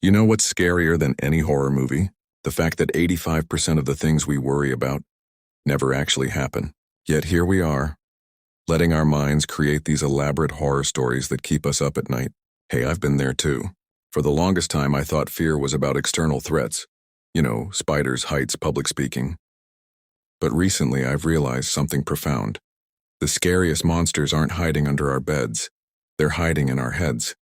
You know what's scarier than any horror movie? The fact that 85% of the things we worry about never actually happen. Yet here we are, letting our minds create these elaborate horror stories that keep us up at night. Hey, I've been there too. For the longest time, I thought fear was about external threats. You know, spiders, heights, public speaking. But recently, I've realized something profound. The scariest monsters aren't hiding under our beds. They're hiding in our heads.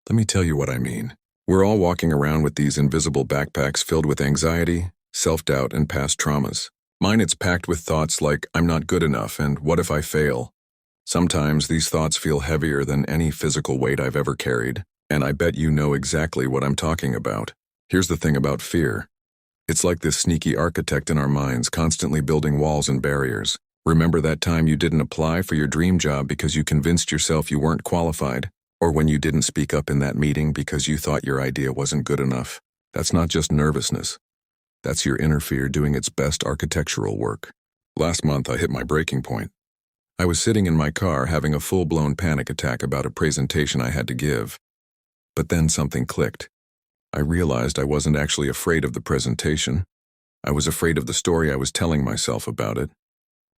Let me tell you what I mean. We're all walking around with these invisible backpacks filled with anxiety, self-doubt, and past traumas. Mine, it's packed with thoughts like, I'm not good enough, and what if I fail? Sometimes these thoughts feel heavier than any physical weight I've ever carried, and I bet you know exactly what I'm talking about. Here's the thing about fear. It's like this sneaky architect in our minds, constantly building walls and barriers. Remember that time you didn't apply for your dream job because you convinced yourself you weren't qualified? Or when you didn't speak up in that meeting because you thought your idea wasn't good enough? That's not just nervousness. That's your inner fear doing its best architectural work. Last month, I hit my breaking point. I was sitting in my car having a full-blown panic attack about a presentation I had to give. But then something clicked. I realized I wasn't actually afraid of the presentation. I was afraid of the story I was telling myself about it.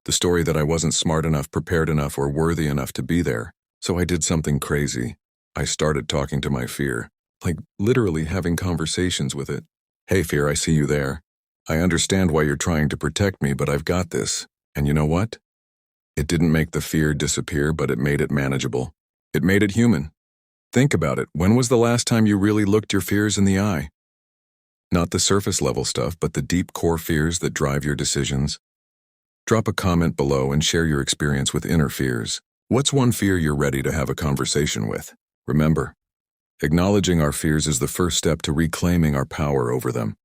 The story that I wasn't smart enough, prepared enough, or worthy enough to be there. So I did something crazy. I started talking to my fear, like literally having conversations with it. Hey fear, I see you there. I understand why you're trying to protect me, but I've got this. And you know what? It didn't make the fear disappear, but it made it manageable. It made it human. Think about it. When was the last time you really looked your fears in the eye? Not the surface level stuff, but the deep core fears that drive your decisions. Drop a comment below and share your experience with inner fears. What's one fear you're ready to have a conversation with? Remember, acknowledging our fears is the first step to reclaiming our power over them.